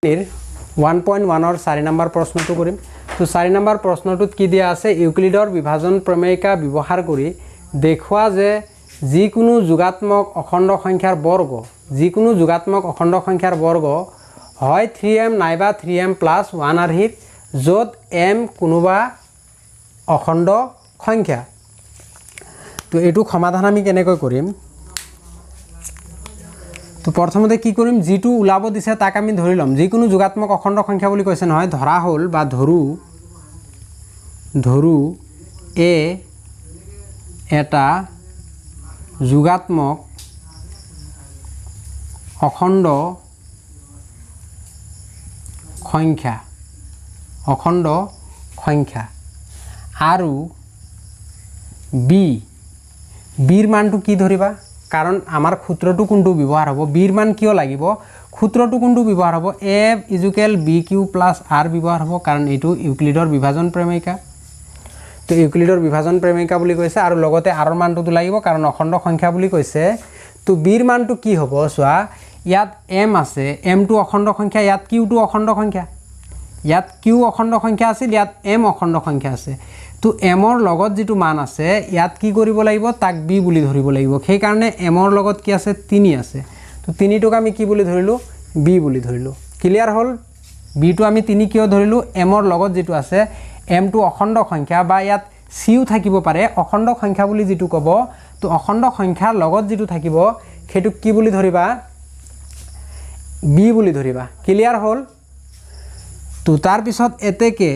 1.1 4 number প্ৰশ্নটো কৰিম তো 4 নম্বৰ প্ৰশ্নটোত কি দিয়া আছে ইউক্লিডৰ বিভাজন প্ৰমেয়িকা ব্যৱহাৰ কৰি দেখুৱা যে যিকোনো যোগাত্মক অখণ্ড সংখ্যাৰ বৰ্গ হয় 3m নাইবা 3m + 1 আৰ্হিত য'ত m কোনোবা অখণ্ড সংখ্যা তো এইটো সমাধান আমি কেনেকৈ কৰিম তো প্ৰথমতে কি কৰিম যেটো উলাব দিছে তাক আমি ধৰি লম যিকোনো যোগাত্মক অখণ্ড সংখ্যা বুলি কৈছে নহয় ধৰা হল বা ধৰু এ এটা যোগাত্মক অখণ্ড সংখ্যা আৰু বিৰ মানটো কি ধৰিবা কাৰণ আমাৰ সূত্ৰটো কোনটো ব্যৱহাৰ হ'ব বিৰ মান কিয় লাগিব সূত্ৰটো কোনটো ব্যৱহাৰ হ'ব a = bq + r ব্যৱহাৰ হ'ব কাৰণ এইটো ইউক্লিডৰ বিভাজন প্ৰমেয়িকা তো ইউক্লিডৰ বিভাজন প্ৰমেয়িকা বুলি কৈছে আৰু লগতে r মানটো লাগিব কাৰণ অখণ্ড সংখ্যা বুলি কৈছে তো বিৰ মানটো কি হ'ব সোৱা ইয়াত m আছে m টো অখণ্ড সংখ্যা ইয়াত q টো অখণ্ড সংখ্যা ইয়াত q অখণ্ড সংখ্যা আছে ইয়াত m অখণ্ড সংখ্যা আছে তো m ৰ লগত যেটো মান আছে ইয়াত কি কৰিব লাগিব তাক b বুলি ধৰিব লাগিব সেই কাৰণে m ৰ লগত কি আছে 3 আছে তো 3 টোক আমি কি বুলি ধৰিলো b বুলি ধৰিলো ক্লিয়াৰ হল b টো আমি 3 কিয় ধৰিলো m ৰ লগত যেটো আছে m টো অখণ্ড সংখ্যা বা ইয়াত c ও থাকিব পাৰে অখণ্ড সংখ্যা বুলি যেটো ক'ব তো অখণ্ড সংখ্যাৰ লগত যেটো থাকিব হেতু কি বুলি ধৰিবা b বুলি ধৰিবা ক্লিয়াৰ হল তো তাৰ পিছত এতেকে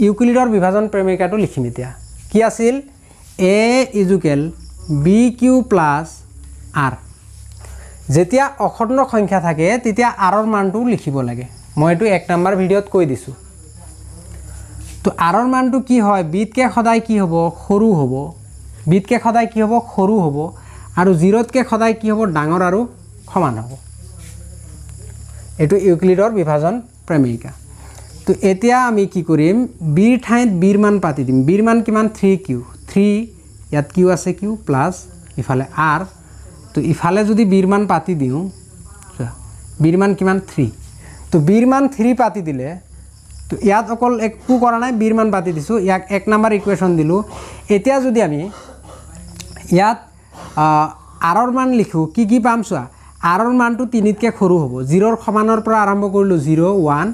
ইউক্লিডৰ বিভাজন প্ৰমেয়িকাটো লিখিম এতিয়া কি আছিল a = bq + r যেতিয়া অখণ্ড সংখ্যা থাকে তেতিয়া r ৰ মানটো লিখিব লাগে মই এটো 1 নম্বৰ ভিডিওত কৈ দিছো তো r ৰ মানটো কি হয় b তকে সদায় কি হ'ব সৰু হ'ব b তকে সদায় কি হ'ব সৰু হ'ব আৰু 0 তকে সদায় কি হ'ব ডাঙৰ আৰু সমান হ'ব এটো ইউক্লিডৰ বিভাজন প্ৰমেয়িকা তো এতিয়া আমি কি কৰিম বিৰ ঠাইত বিৰ মান পাতি দিম বিৰ মান কিমান 3q 3 ইয়াত q আছে q প্লাস ইফালে r তো ইফালে যদি বিৰ মান পাতি দিও বিৰ মান কিমান 3 তো বিৰ মান 3 পাতি দিলে তো ইয়াত অকল একো কৰা নাই বিৰ মান পাতি দিছো ইয়াক 1 নম্বৰ ইকুৱেশ্যন দিলো এতিয়া যদি আমি ইয়াত r ৰ মান লিখো কি পাম সোৱা r ৰ মানটো 3 তকে সৰু হ'ব 0 ৰ সমানৰ পৰা আৰম্ভ কৰিলো 0 1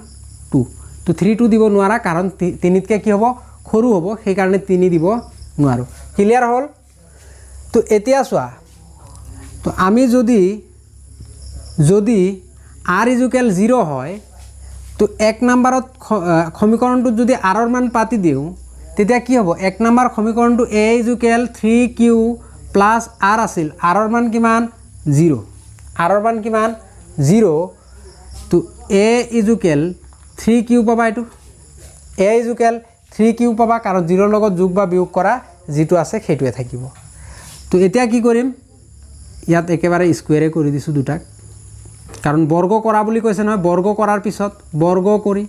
2 তো 3 টো দিব নোৱাৰা কাৰণ 3 তকে কি হ'ব সৰু হ'ব সেই কাৰণে 3 দিব নোৱাৰো ক্লিয়াৰ হল তো এতিয়া সোৱা তো আমি যদি r = 0 হয় তো 1 নম্বৰত সমীকৰণটো যদি r ৰ মান পাতি দিও তেতিয়া কি হ'ব 1 নম্বৰ সমীকৰণটো a = 3q + r আছিল r ৰ মান কিমান 0 r ৰ মান কিমান 0 তো a = 3q পাবা এটো a = 3q পাবা কাৰণ 0 লগত যোগ বা বিয়োগ কৰা যেটো আছে হেতুৱে থাকিব তো এতিয়া কি কৰিম ইয়াত একেবাৰে স্কয়াৰে কৰি দিছো দুটাক কাৰণ বৰ্গ কৰা বুলি কৈছে নহয় বৰ্গ কৰাৰ পিছত বৰ্গ কৰি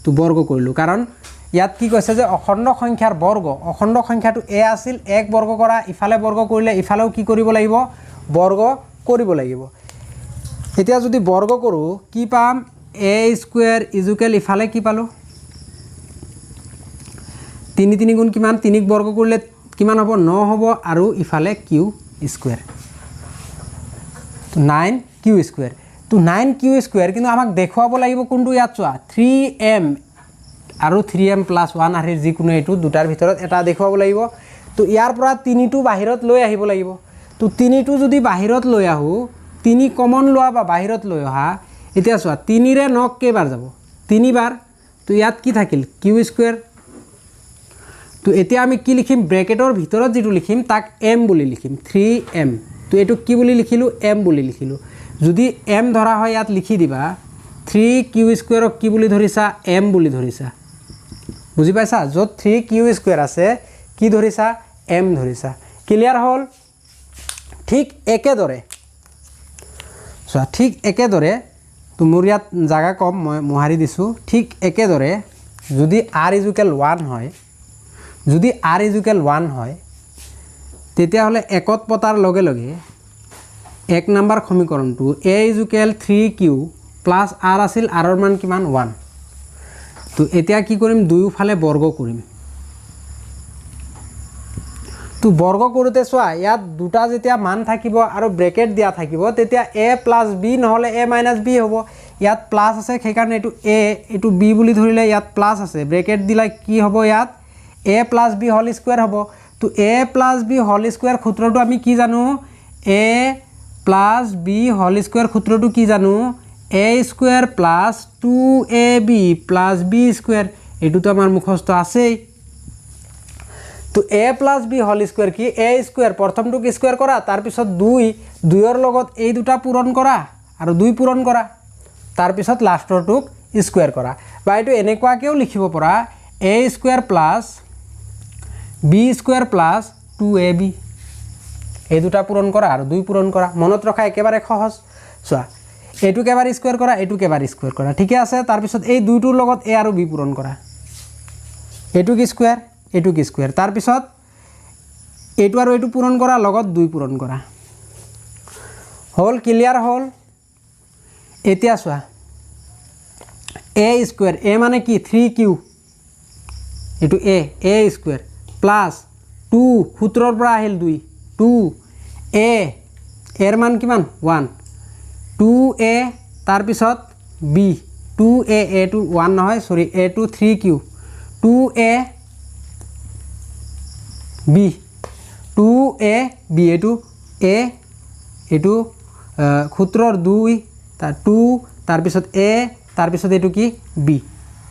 তো বৰ্গ কৰিলো কাৰণ ইয়াত কি কৈছে যে অখণ্ড সংখ্যাৰ বৰ্গ অখণ্ড সংখ্যাটো a আছিল 1 বৰ্গ কৰা ইফালে বৰ্গ কৰিলে ইফালেও কি কৰিব লাগিব বৰ্গ কৰিব লাগিব এতিয়া যদি বৰ্গ কৰো কি পাম a² ইফালে কি পালো 3 3 গুণ কিমান 3 ক বৰ্গ কৰিলে কিমান হ'ব 9 হ'ব আৰু ইফালে q² তো 9q² তো 9q² কিন্তু আমাক দেখুৱাব লাগিব কোনটো ইয়াত চোৱা 3m আৰু 3m + 1 আৰ যিকোনো এটো দুটাৰ ভিতৰত এটা দেখুৱাব লাগিব তো ইয়াৰ পৰা 3 টো বাহিৰত লৈ আহিব লাগিব তো 3 টো যদি বাহিৰত লৈ আহো 3 কমন লোৱা বা বাহিৰত লৈ অহা এতিয়া চোৱা 3 ৰে 9 কেইবাৰ যাব 3 বাৰ তো ইয়াত কি থাকিল q² তো এতিয়া আমি কি লিখিম ব্ৰেকেটৰ ভিতৰত যেটো লিখিম তাক m বুলি লিখিম 3m তো এটো কি বুলি লিখিলো m বুলি লিখিলো যদি m ধৰা হয় ইয়াত লিখি দিবা 3q² ক কি বুলি ধৰিছা m বুলি ধৰিছা বুজি পাইছা যত 3q² আছে কি ধৰিছা m ধৰিছা ক্লিয়াৰ হল ঠিক একেদৰে সো ঠিক একেদৰে তো মোৰ ইয়াত জায়গা কম মই মোহাৰি দিছো ঠিক একেদৰে যদি r = 1 হয় যদি r = 1 হয় তেতিয়া হলে একত পতাৰ লগে লগে 1 নম্বৰ সমীকৰণটো a = 3q প্লাছ আৰ আছিল আৰৰ মান কিমান 1 তো এতিয়া কি কৰিম দুয়োফালে বৰ্গ কৰিম তো বৰ্গ কৰোতে চোৱা ইয়াত দুটা যেতিয়া মান থাকিব আৰু ব্ৰেকেট দিয়া থাকিব তেতিয়া a + b নহলে a - b হ'ব ইয়াত প্লাস আছে সেই কাৰণে এটো a এটো b বুলি ধৰিলে ইয়াত প্লাস আছে ব্ৰেকেট দিলে কি হ'ব ইয়াত a + b হোল স্কয়াৰ হ'ব তো a + b হোল স্কয়াৰ সূত্ৰটো আমি কি জানো a + b হোল স্কয়াৰ সূত্ৰটো কি জানো a square + 2ab + b square এটো আমাৰ মুখস্থ আছে তো a + b হোল স্কয়াৰ কি a স্কয়াৰ প্ৰথমটো কি স্কয়াৰ কৰা তাৰ পিছত 2 ৰ লগত এই দুটা পূৰণ কৰা আৰু 2 পূৰণ কৰা তাৰ পিছত লাষ্টৰটোক স্কয়াৰ কৰা বা এটো এনেকুৱাকেও লিখিব পৰা a square + b square + 2ab এই দুটা পূৰণ কৰা আৰু 2 পূৰণ কৰা মনত ৰখা একেবাৰে সহজ চোৱা এটুক এবাৰ স্কয়াৰ কৰা এটুক এবাৰ স্কয়াৰ কৰা ঠিক আছে তাৰ পিছত এই দুইটোৰ লগত a আৰু b পূৰণ কৰা এটুক স্কয়াৰ এটুক স্কয়াৰ তাৰ পিছত এটু আৰু এটু পূৰণ কৰা লগত 2 পূৰণ কৰা হল ক্লিয়াৰ হল এতিয়া চোৱা a স্কয়াৰ a মানে কি 3q এটু a স্কয়াৰ প্লাস 2 সূত্ৰৰ পৰা আহিল 2 a এৰ মান কিমান 1 2a তাৰ পিছত b 2a a to 1 নহয় সৰি a to 3q 2a b 2a b এটু a এটু সূত্ৰৰ 2 তা 2 তাৰ পিছত a তাৰ পিছত এটু কি b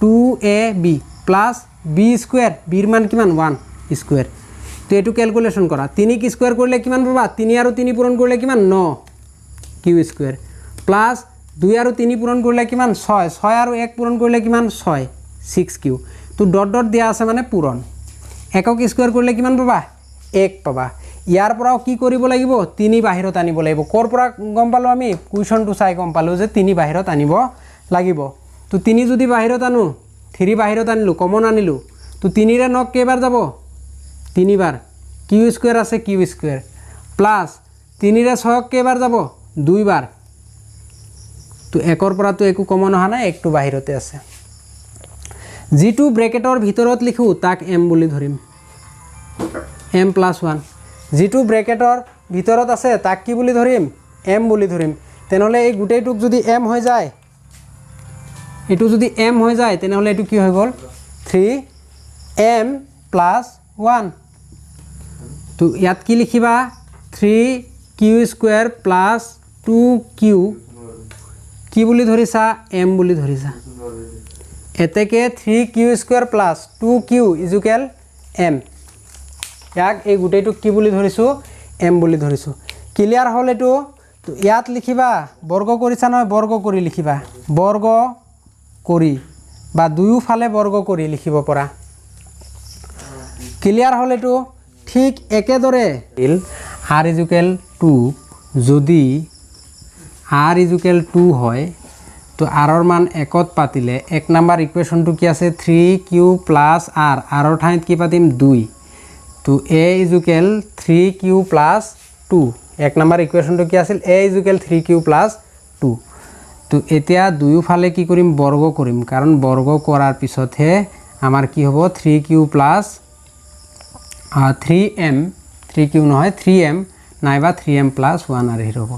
2ab plus b square b এৰ মান কিমান 1 স্কয়াৰ তো এটু ক্যালকুলেশন কৰা 3 কি স্কয়াৰ কৰিলে কিমান পাবা 3 আৰু 3 পূৰণ কৰিলে কিমান 9 q স্কয়াৰ প্লাস 2 আৰু 3 পূৰণ কৰিলে কিমান 6 6 আৰু 1 পূৰণ কৰিলে কিমান 6 6q তো ডট ডট দিয়া আছে মানে পূৰণ একক স্কয়াৰ কৰিলে কিমান পাবা 1 পাবা ইয়াৰ পৰাও কি কৰিব লাগিব 3 বাহিৰত আনিব লাগিব কৰ পৰা গম পালো আমি কুৱেশ্যনটো চাই গম পালো যে 3 বাহিৰত আনিব লাগিব তো 3 যদি বাহিৰত আনো 3 বাহিৰত আনিলো কমন আনিলো তো 3 ৰে 9 কেইবাৰ যাব 3 বাৰ q স্কয়াৰ আছে q স্কয়াৰ প্লাস 3 ৰে 6 কেইবাৰ যাব 2 বাৰ তো একৰ পৰা তো একো কমন অহা নাই একটো বাহিৰতে আছে যেটো ব্ৰেকেটৰ ভিতৰত লিখো তাক m বুলি ধৰিম m + 1 যেটো ব্ৰেকেটৰ ভিতৰত আছে তাক কি বুলি ধৰিম m বুলি ধৰিম তেনহলে এই গুটেইটুক যদি m হৈ যায় এটু যদি m হৈ যায় তেনহলে এটু কি হৈ গল 3m + 1 তো ইয়াত কি লিখিবা 3q স্কয়াৰ + 2q কি বুলি ধৰিছা m বুলি ধৰিছা এতেকে 3q স্কয়াৰ + 2q = m ইয়াক এই গুটেইটো কি বুলি ধৰিছো m বুলি ধৰিছো ক্লিয়াৰ হল এটো তো ইয়াত লিখিবা বৰ্গ কৰিছা নহয় বৰ্গ কৰি লিখিবা বৰ্গ কৰি বা দুয়োফালে বৰ্গ কৰি লিখিব পৰা ক্লিয়াৰ হল এটো ঠিক একেদৰে r = 2 যদি r = 2 হয় তো r ৰ মান 1 ত পাতিলে 1 নম্বৰ ইকুৱেশ্যনটো কি আছে 3q + r r ৰ ঠাইত কি পাতিম 2 তো a = 3q + 2 1 নম্বৰ ইকুৱেশ্যনটো কি আছিল a = 3q + 2 তো এতিয়া দুয়োফালে কি কৰিম বৰ্গ কৰিম কাৰণ বৰ্গ কৰাৰ পিছতহে আমাৰ কি হ'ব 3q + 3m 3q নহয় 3m নাইবা 3m + 1 আৰু হ'ব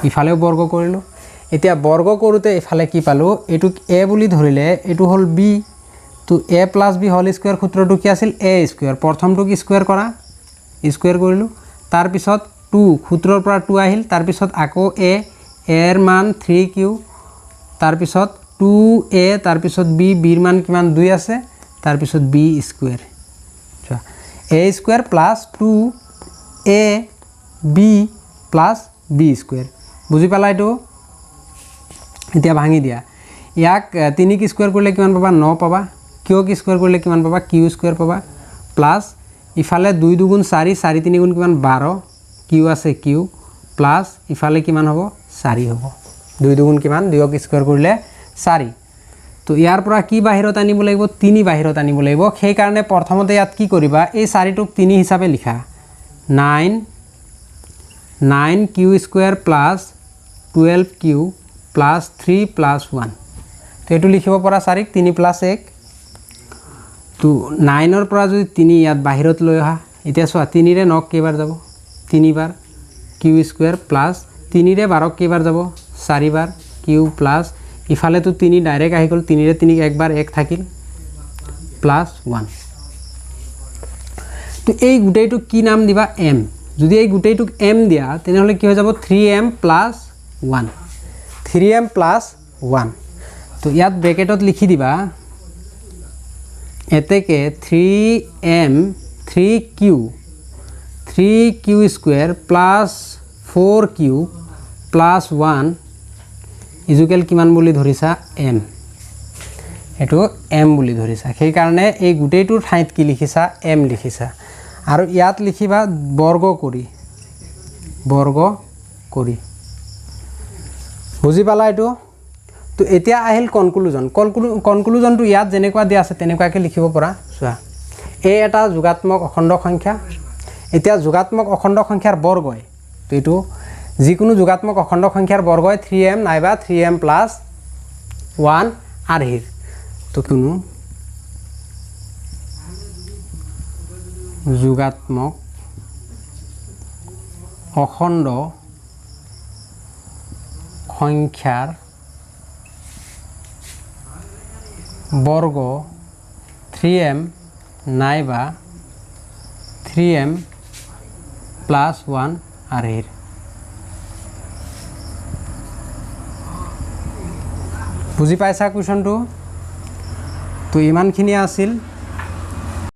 ইফালেও বৰ্গ কৰিলো এতিয়া বৰ্গ কৰোতে ইফালে কি পালো এটুক a বুলি ধৰিলে এটু হল b তো a + b হোল স্কয়াৰ সূত্ৰটো কি আছিল a স্কয়াৰ প্ৰথমটো কি স্কয়াৰ কৰা স্কয়াৰ কৰিলো তাৰ পিছত 2 সূত্ৰৰ পৰা 2 আহিল তাৰ পিছত আকৌ a এৰ মান 3q তাৰ পিছত 2a তাৰ পিছত b b এৰ মান কিমান 2 আছে তাৰ পিছত b square a square + 2a b + b square বুজি পালা এটো এতিয়া ভাঙি দিয়া ইয়াক 3 কি স্কয়াৰ কৰিলে কিমান পাবা 9 পাবা q কি স্কয়াৰ কৰিলে কিমান পাবা q স্কয়াৰ পাবা প্লাস ইফালে 2 2 গুণ 4 4 3 গুণ কিমান 12 q আছে q প্লাস ইফালে কিমান হ'ব 4 হ'ব 2 2 গুণ কিমান 2 কি স্কয়াৰ কৰিলে 4 তো ইয়াৰ পৰা কি বাহিৰত আনিব লাগিব 3 বাহিৰত আনিব লাগিব সেই কাৰণে প্ৰথমতে ইয়াত কি কৰিবা এই 4 টুক 3 হিচাপে লিখা 9q² + 12q প্লাছ 3 প্লাছ 1 তো এইটো লিখিব পৰা 4 3 প্লাছ 1 তো 9 পৰা যদি 3 ইয়াত বাহিৰত লৈ অহা এতিয়া চোৱা 3 ৰে 9 কেইবাৰ যাব 3 বাৰ কিউ স্কয়াৰ প্লাছ 3 ৰে 12 কেইবাৰ যাব 4 বাৰ কিউ প্লাছ ইফালে তো 3 ডাইৰেক্ট আহি গল 3 ৰে 3 একবাৰ 1 থাকিল প্লাছ 1 তো এই গুটেইটো কি নাম দিবা m যদি এই গুটেইটো m দিয়া তেনেহলে কি হৈ যাব 3m প্লাছ 1 3m প্লাছ 1 তো ইয়াত ব্ৰেকেটত লিখি দিবা এতেকে 3m 3q square plus 4q plus 1 equal কিমান বুলি ধৰিছা m এটো m বুলি ধৰিছা সেই কাৰণে এই গুটেইটোৰ ঠাইত কি লিখিছা m লিখিছা আৰু ইয়াত লিখিবা বৰ্গ কৰি বুজি পালা এটো তো এতিয়া আহিল কনক্লুজনটো ইয়াত যেনেকুৱা দিয়া আছে তেনেকুৱাকে লিখিব পৰা চোৱা এই এটা যোগাত্মক অখণ্ড সংখ্যা এতিয়া যোগাত্মক অখণ্ড সংখ্যাৰ বৰ্গ হয় তো এটো যিকোনো যোগাত্মক অখণ্ড সংখ্যাৰ বৰ্গ হয় 3m নাইবা 3m প্লাছ 1 আৰহিৰ তো কোনো যোগাত্মক অখণ্ড সংখ্যাৰ বৰ্গ 3m নাইবা 3m প্লাছ 1 আৰহিৰ বুজি পাইছা কোৱেশ্চনটো তো ইমানখিনি আছিল